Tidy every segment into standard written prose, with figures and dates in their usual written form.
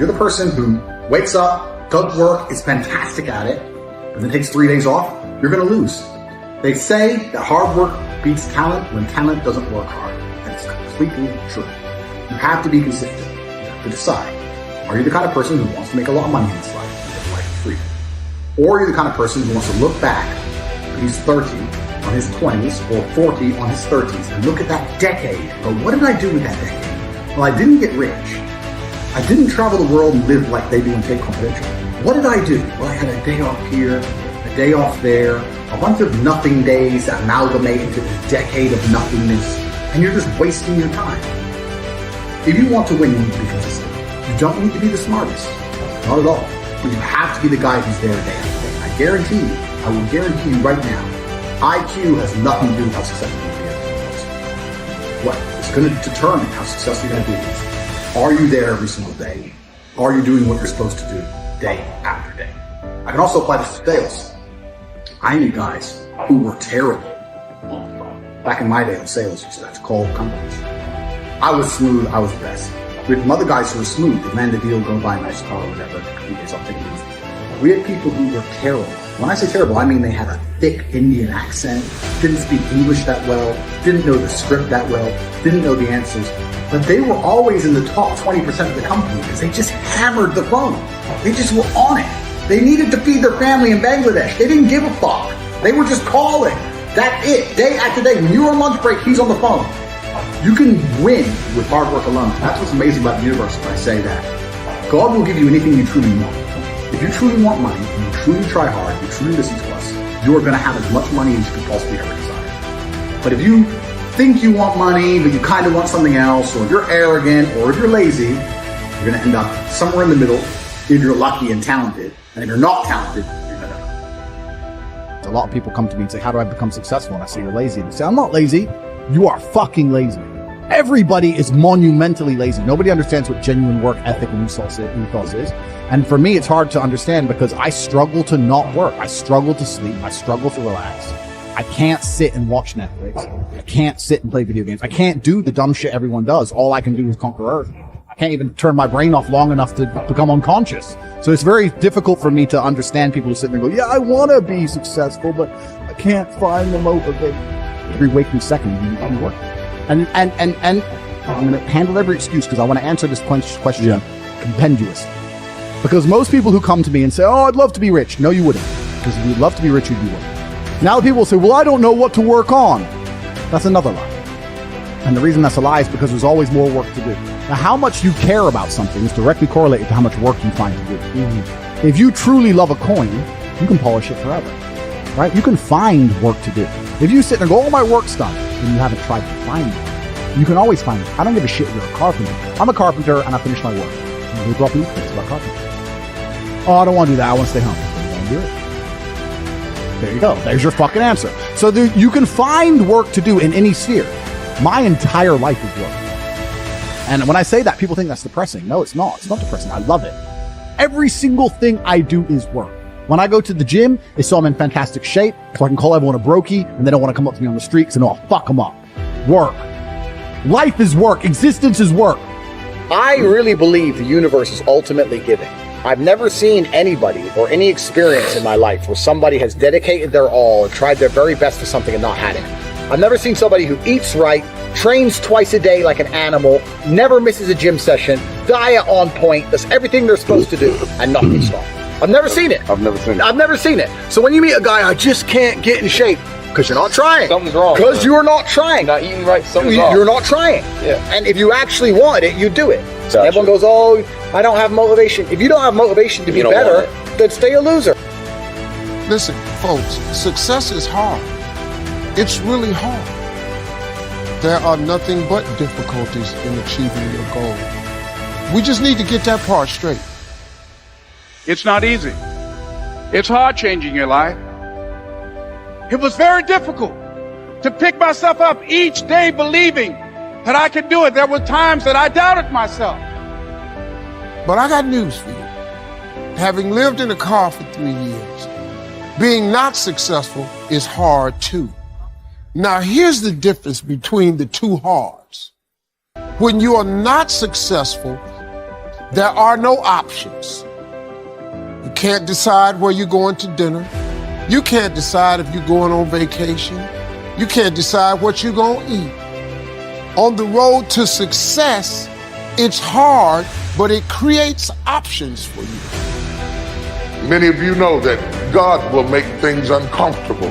you're the person who wakes up, does work, is fantastic at it, and then takes 3 days off, you're going to lose. They say that hard work beats talent when talent doesn't work hard. And it's completely true. You have to be consistent. You have to decide. Are you the kind of person who wants to make a lot of money in this life and live life free? Or are you the kind of person who wants to look back when he's 30 on his 20s or 40 on his 30s and look at that decade and go, what did I do with that decade? Well, I didn't get rich. I didn't travel the world and live like they do in Tate Confidential. What did I do? Well, I had a day off here, a day off there, a bunch of nothing days that amalgamate into this decade of nothingness, and you're just wasting your time. If you want to win, you need to be consistent. You don't need to be the smartest, not at all. But you have to be the guy who's there day after day. I guarantee you, I will guarantee you right now, IQ has nothing to do with how successful you're going to be. What is going to determine how successful you're going to be is, are you there every single day? Are you doing what you're supposed to do day after day? I can also apply this to sales. I knew guys who were terrible on the phone. Back in my day in sales, you used to have to call companies. I was smooth, I was the best. We had some other guys who were smooth. They land the deal, go buy a nice car or whatever. We had people who were terrible. When I say terrible, I mean they had a thick Indian accent, didn't speak English that well, didn't know the script that well, didn't know the answers. But they were always in the top 20% of the company because they just hammered the phone. They just were on it. They needed to feed their family in Bangladesh. They didn't give a fuck. They were just calling. That's it. Day after day. When you're on lunch break, he's on the phone. You can win with hard work alone. That's what's amazing about the universe when I say that. God will give you anything you truly want. If you truly want money, and you truly try hard, you truly listen to us, you are going to have as much money as you can possibly ever desire. But if you think you want money, but you kind of want something else, or if you're arrogant, or if you're lazy, you're going to end up somewhere in the middle if you're lucky and talented. And if you're not talented, you're going to. A lot of people come to me and say, how do I become successful? And I say, you're lazy. And they say, I'm not lazy. You are fucking lazy. Everybody is monumentally lazy. Nobody understands what genuine work ethic and ethos is. And for me, it's hard to understand because I struggle to not work. I struggle to sleep. I struggle to relax. I can't sit and watch Netflix. I can't sit and play video games. I can't do the dumb shit everyone does. All I can do is conquer Earth. I can't even turn my brain off long enough to become unconscious. So it's very difficult for me to understand people who sit there and go, yeah, I want to be successful, but I can't find the motivation. Every waking second, you can work. And I'm going to handle every excuse because I want to answer this question compendious. Because most people who come to me and say, oh, I'd love to be rich. No, you wouldn't. Because if you'd love to be rich, you'd be working. Now people say, well, I don't know what to work on. That's another lie. And the reason that's a lie is because there's always more work to do. Now, how much you care about something is directly correlated to how much work you find to do. Mm-hmm. If you truly love a coin, you can polish it forever, right? You can find work to do. If you sit there and go, oh, my work's done, and you haven't tried to find it, you can always find it. I don't give a shit if you're a carpenter. I'm a carpenter, and I finish my work. We drop in it's about carpentry. Oh, I don't want to do that. I want to stay home. I don't do it. There you go. There's your fucking answer. So you can find work to do in any sphere. My entire life is work. And when I say that, people think that's depressing. No, it's not. It's not depressing. I love it. Every single thing I do is work. When I go to the gym, it's so I'm in fantastic shape, so I can call everyone a brokey, and they don't want to come up to me on the street because I know I'll fuck them up. Work. Life is work. Existence is work. I really believe the universe is ultimately giving. I've never seen anybody or any experience in my life where somebody has dedicated their all and tried their very best for something and not had it. I've never seen somebody who eats right, trains twice a day like an animal, never misses a gym session, diet on point, does everything they're supposed to do, and not get stopped. I've never seen it. I've never seen it. So when you meet a guy, I just can't get in shape, because you're not trying. Something's wrong. Because you're not trying. Not eating right, something's wrong. You're not trying. Yeah. And if you actually want it, you do it. So everyone goes, oh, I don't have motivation. If you don't have motivation to be better, then stay a loser. Listen, folks, success is hard. It's really hard. There are nothing but difficulties in achieving your goal. We just need to get that part straight. It's not easy. It's hard changing your life. It was very difficult to pick myself up each day believing that I could do it. There were times that I doubted myself. But I got news for you. Having lived in a car for 3 years, being not successful is hard too. Now here's the difference between the two hards. When you are not successful, There are no options. You can't decide where you're going to dinner. You can't decide if you're going on vacation. You can't decide what you're going to eat. On the road to success, it's hard, but it creates options for you. Many of you know that God will make things uncomfortable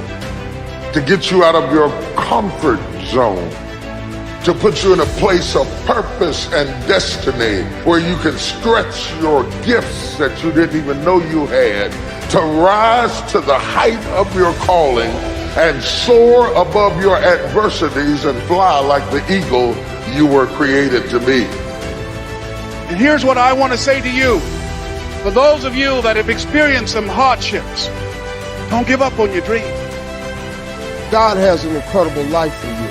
to get you out of your comfort zone, to put you in a place of purpose and destiny where you can stretch your gifts that you didn't even know you had, to rise to the height of your calling and soar above your adversities and fly like the eagle you were created to be. And here's what I want to say to you. For those of you that have experienced some hardships, don't give up on your dream. God has an incredible life for you.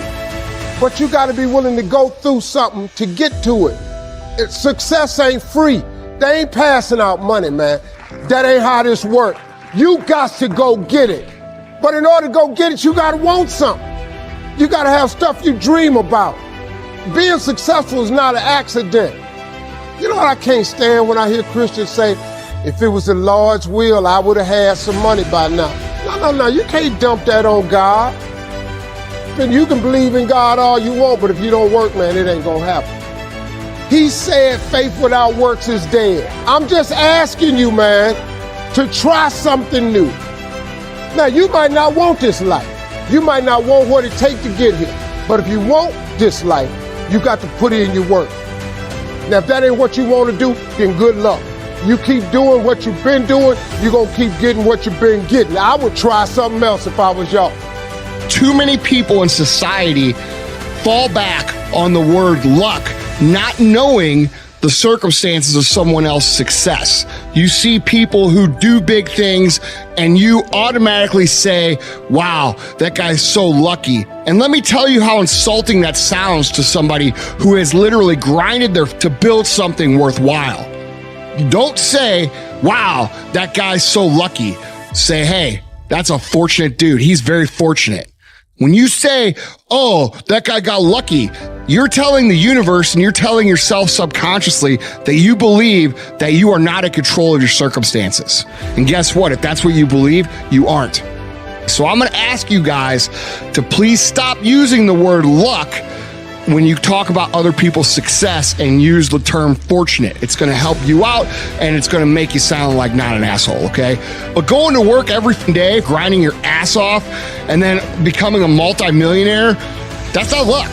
But you got to be willing to go through something to get to it. Success ain't free. They ain't passing out money, man. That ain't how this works. You got to go get it. But in order to go get it, you got to want something. You got to have stuff you dream about. Being successful is not an accident. You know what I can't stand when I hear Christians say, if it was the Lord's will, I would have had some money by now. No. You can't dump that on God. And you can believe in God all you want, but if you don't work, man, it ain't gonna happen. He said faith without works is dead. I'm just asking you, man, to try something new. Now, you might not want this life. You might not want what it takes to get here. But if you want this life, you got to put in your work. Now, if that ain't what you want to do, then good luck. You keep doing what you've been doing, you're going to keep getting what you've been getting. I would try something else if I was y'all. Too many people in society fall back on the word luck, not knowing the circumstances of someone else's success. You see people who do big things and you automatically say, wow, that guy's so lucky. And let me tell you how insulting that sounds to somebody who has literally grinded to build something worthwhile. Don't say, wow, that guy's so lucky. Say, hey, that's a fortunate dude. He's very fortunate. When you say, oh, that guy got lucky, you're telling the universe and you're telling yourself subconsciously that you believe that you are not in control of your circumstances. And guess what? If that's what you believe, you aren't. So I'm going to ask you guys to please stop using the word luck when you talk about other people's success and use the term fortunate. It's going to help you out and it's going to make you sound like not an asshole, okay? But going to work every day, grinding your ass off, and then becoming a multimillionaire, that's not luck.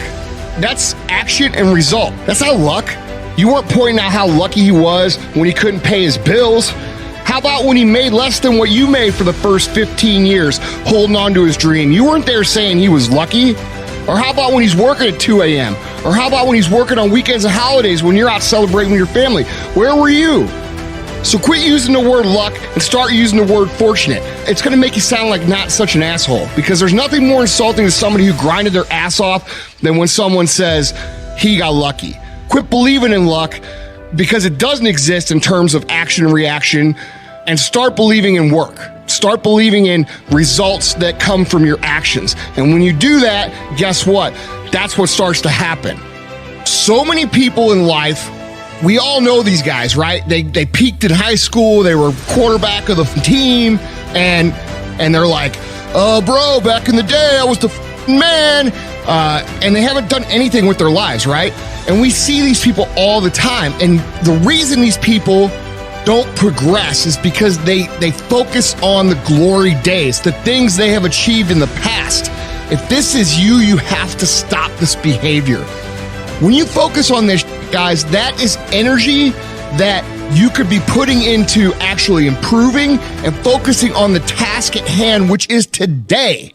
That's action and result. That's not luck. You weren't pointing out how lucky he was when he couldn't pay his bills. How about when he made less than what you made for the first 15 years, holding on to his dream? You weren't there saying he was lucky. Or how about when he's working at 2 a.m.? Or how about when he's working on weekends and holidays when you're out celebrating with your family? Where were you? So quit using the word luck and start using the word fortunate. It's going to make you sound like not such an asshole, because there's nothing more insulting to somebody who grinded their ass off than when someone says he got lucky. Quit believing in luck, because it doesn't exist in terms of action and reaction, and start believing in work. Start believing in results that come from your actions. And when you do that, guess what? That's what starts to happen. So many people in life, we all know these guys, right? They peaked in high school, they were quarterback of the team, and they're like, bro, back in the day, I was the man. And they haven't done anything with their lives, right? And we see these people all the time. And the reason these people don't progress is because they focus on the glory days, the things they have achieved in the past. If this is you, you have to stop this behavior. When you focus on this, guys, that is energy that you could be putting into actually improving and focusing on the task at hand, which is today.